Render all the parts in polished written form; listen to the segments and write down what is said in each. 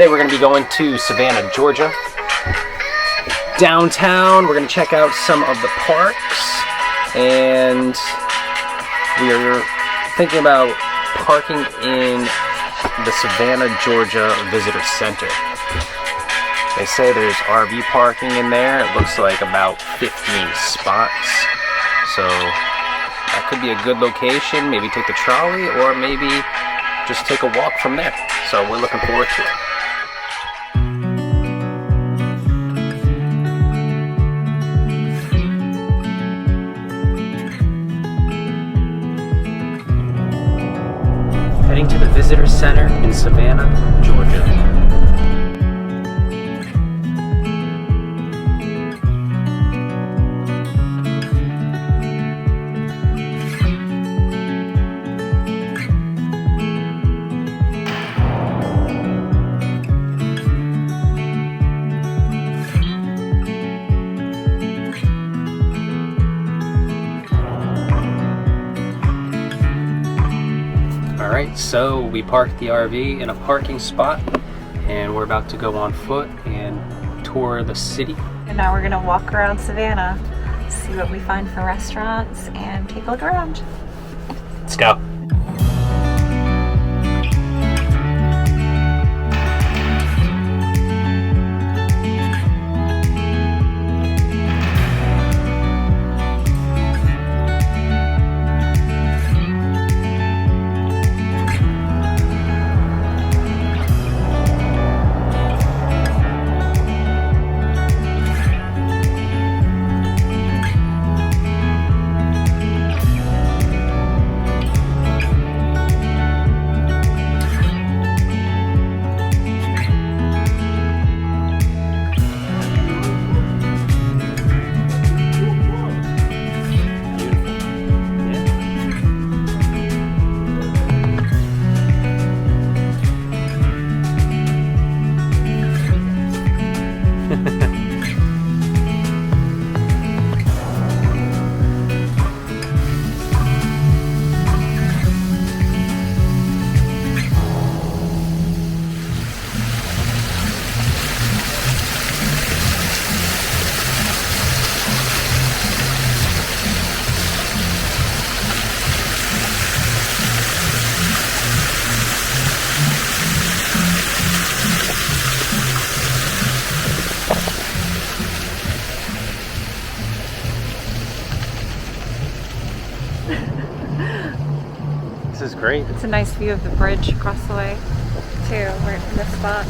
Today we're going to be going to Savannah, Georgia. Downtown, we're going to check out some of the parks, and we are thinking about parking in the Savannah, Georgia Visitor Center. They say there's RV parking in there. It looks like about 15 spots. So that could be a good location. Maybe take the trolley or maybe just take a walk from there. So we're looking forward to it. Heading to the Visitor Center in Savannah, Georgia. Alright, so we parked the RV in a parking spot and we're about to go on foot and tour the city. And now we're going to walk around Savannah, see what we find for restaurants, and take a look around. Let's go. This is great. It's a nice view of the bridge across the way, too. We're in this spot.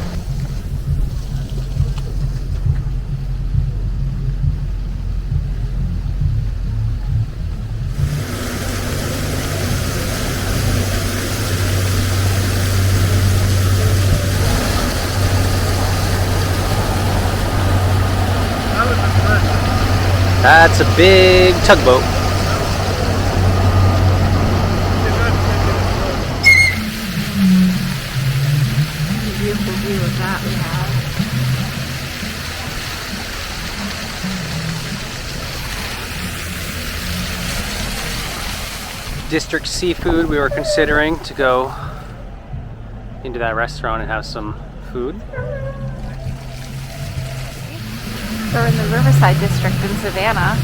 That's a big tugboat. Beautiful view of that we have. District Seafood, we were considering to go into that restaurant and have some food. We're in the Riverside district in Savannah,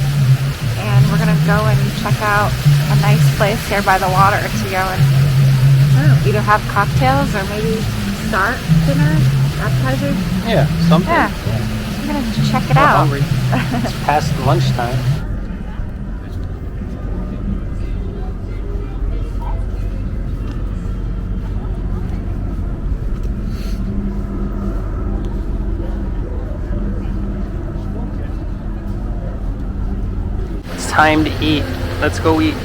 and we're going to go and check out a nice place here by the water to go and either have cocktails or maybe start dinner, appetizer. Yeah, something. Yeah, we're going to check it I'm out. hungry. It's past lunchtime. It's time to eat. Let's go eat.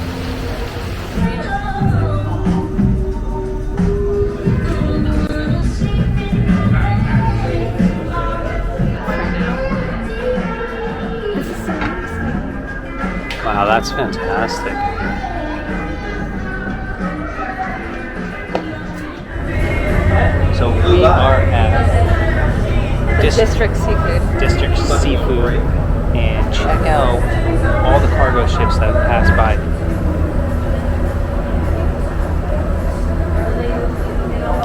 Wow, that's fantastic. So we are at District Seafood, and check out all the cargo ships that pass by.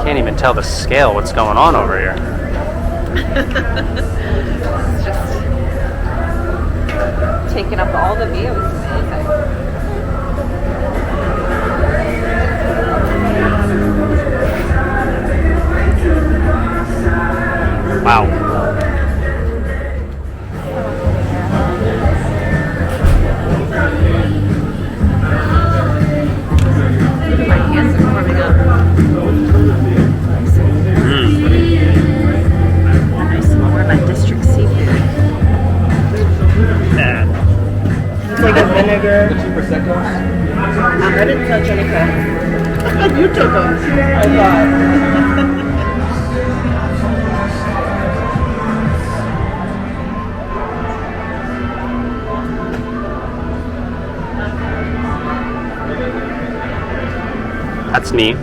Can't even tell the scale what's going on over here. It's just taking up all the views. Amazing. Wow. My hands are warming up. Nice small one at District Seafood. Take a vinegar. I didn't touch anything. You took them. I thought. That's neat.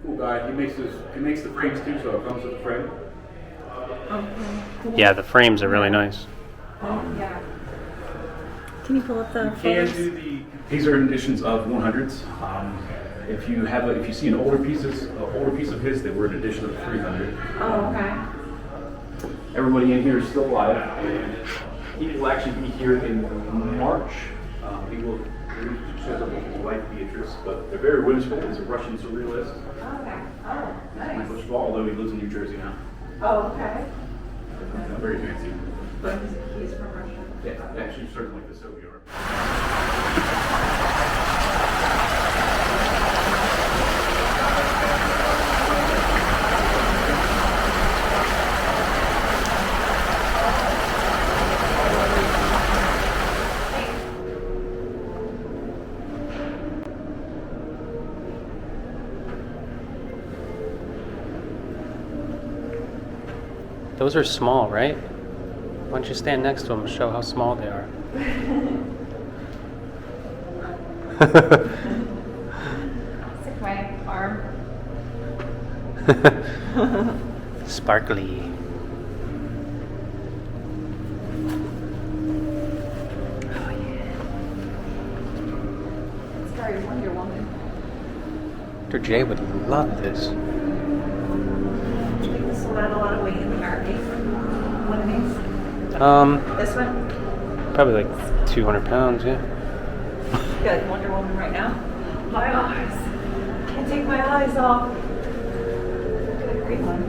Cool guy. He makes the frames too, so it comes with the frame. Yeah, the frames are really nice. Can you pull up the Can photos? do these are editions of 100s. If you see an older piece of his, they were an edition of 300. Oh, okay. Everybody in here is still alive. He will actually be here in March. He will shows up with his wife Beatrice, but they're very whimsical. He's a Russian surrealist. Okay. Oh, nice. First of all, although he lives in New Jersey now. Oh, okay. Very fancy. But he's from Russia. Yeah, actually, certainly the Soviet art. Those are small, right? Why don't you stand next to them and show how small they are? Stick my arm. Sparkly. Oh yeah. It's very Wonder Woman. Dr. J would love this. Do you think this will add a lot of weight in the army? One of these? This one? Probably like 200 pounds, yeah. Got Wonder Woman right now. My eyes. Can't take my eyes off. Look at the green one.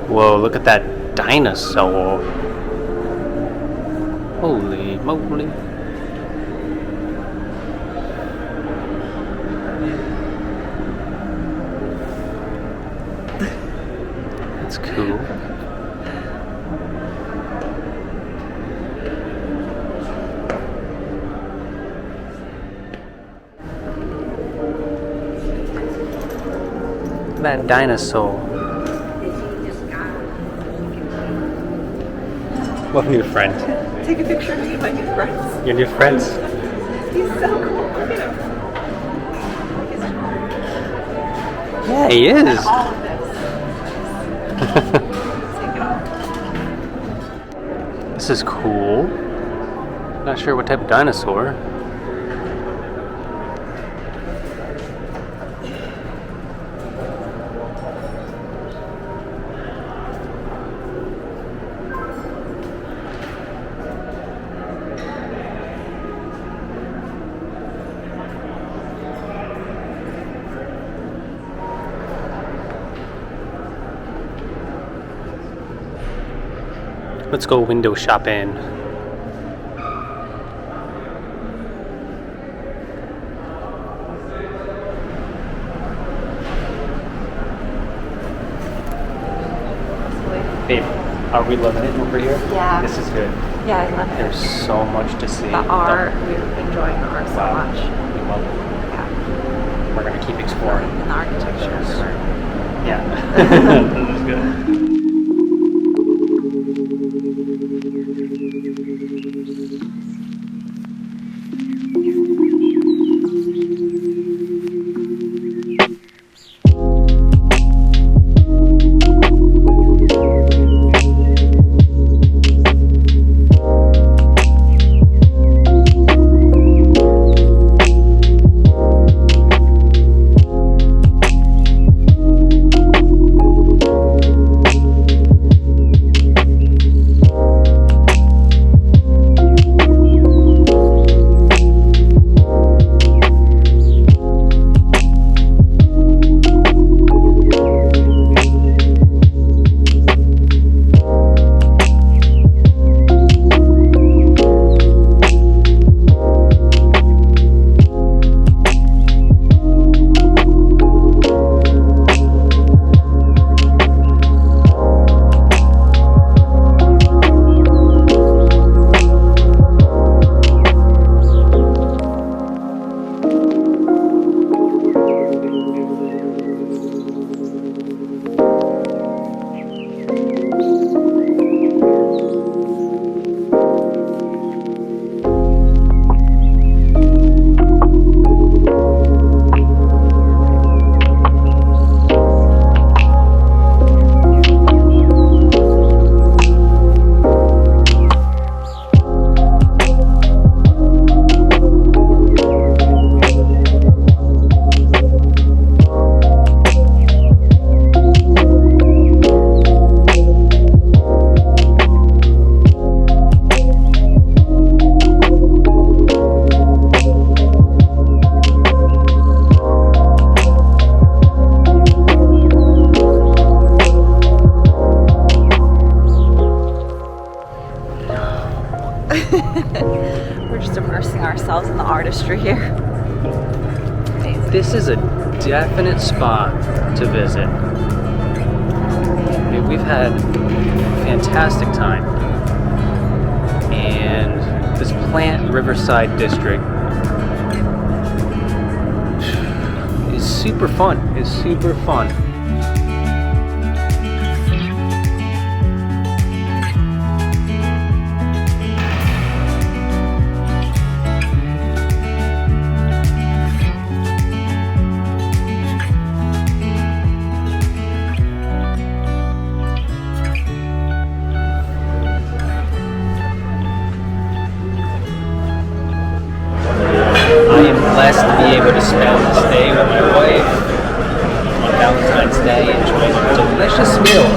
Whoa, look at that dinosaur. Holy moly. That's cool. That dinosaur. What new friend? Take a picture of me and my new friends. Your new friends? He's so cool. Look at him. Yeah, he is. All of this. Take it off. This is cool. Not sure what type of dinosaur. Let's go window shopping. Babe, are we loving it over here? Yeah. This is good. Yeah, I love it. There's so much to see. The art, we're enjoying the art so Wow. much. We love it. Yeah. We're gonna keep exploring. And the architecture everywhere. Yeah. This is good. We're just immersing ourselves in the artistry here. Amazing. This is a definite spot to visit. I mean, we've had a fantastic time. And this plant riverside district is super fun. It's super fun. Blessed to be able to spend this day with my wife on Valentine's Day, enjoying a delicious meal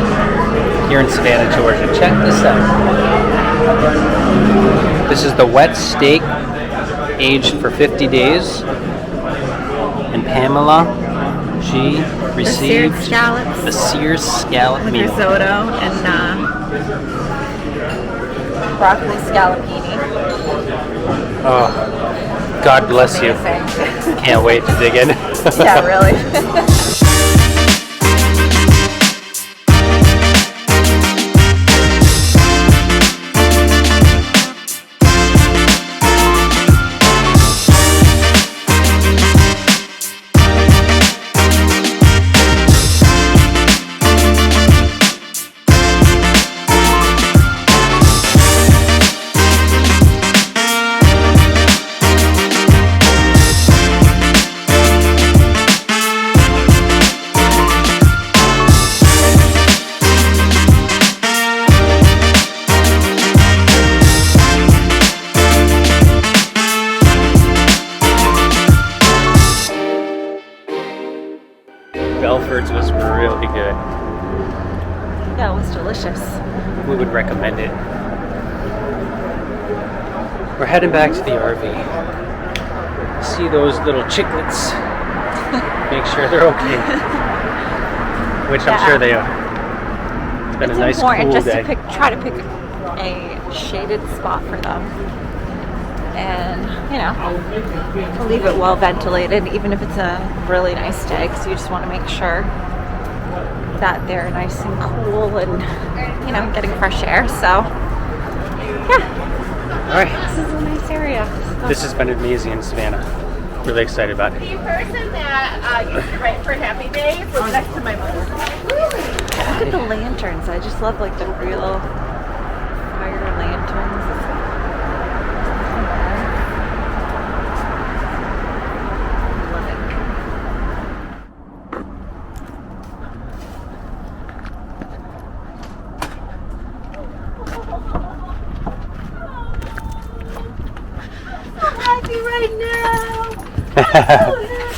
here in Savannah, Georgia. Check this out. This is the wet steak aged for 50 days. And Pamela, she received the seared scallop with meal. risotto and broccoli scallopini. Oh, God bless you. Can't wait to dig in. Yeah, really. Belford's was really good. Yeah, it was delicious. We would recommend it. We're heading back to the RV. See those little chicklets. Make sure they're okay. Which I'm sure they are. It's been a nice important cool just day. to try to pick a shaded spot for them. And, you know, leave it well ventilated, even if it's a really nice day, because you just want to make sure that they're nice and cool and, you know, getting fresh air. So, yeah. All right. This is a nice area. This has been amazing in Savannah. Really excited about it. The person that used to write for Happy Days was next to my mother. Look at the lanterns. I just love, like, the real fire lanterns.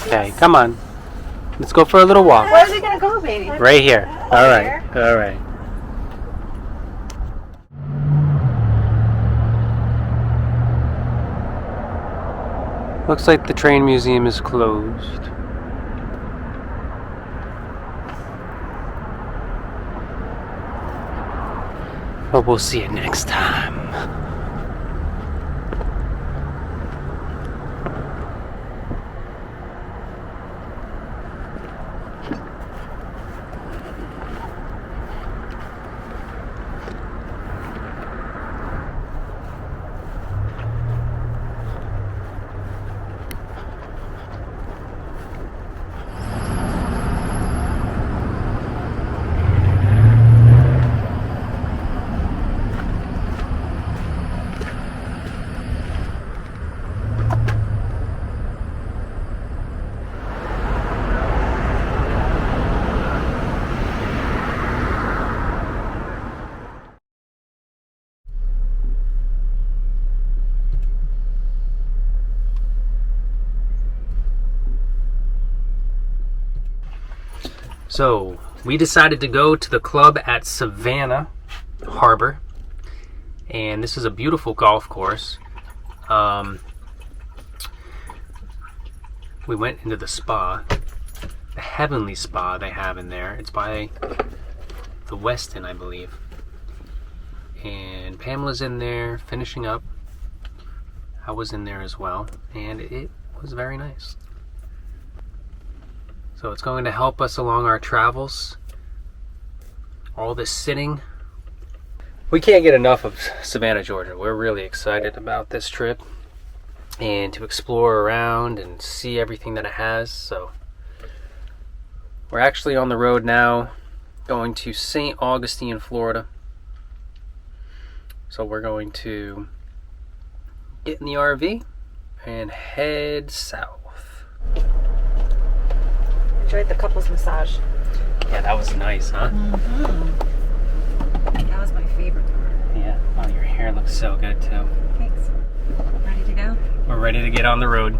Okay, come on. Let's go for a little walk. Where's it gonna go, baby? Right here. All right. All right. Looks like the train museum is closed. But we'll see it next time. So, we decided to go to the club at Savannah Harbor, and this is a beautiful golf course. We went into the spa, the Heavenly Spa they have in there. It's by the Westin, I believe. And Pamela's in there finishing up I was in there as well, and it was very nice. So it's going to help us along our travels. All this sitting. We can't get enough of Savannah, Georgia. We're really excited about this trip and to explore around and see everything that it has. So we're actually on the road now, going to St. Augustine, Florida. So we're going to get in the RV and head south. Enjoyed the couples massage. Yeah, that was nice, huh? That was my favorite part. Yeah. Oh, your hair looks so good too. Thanks. Ready to go? We're ready to get on the road.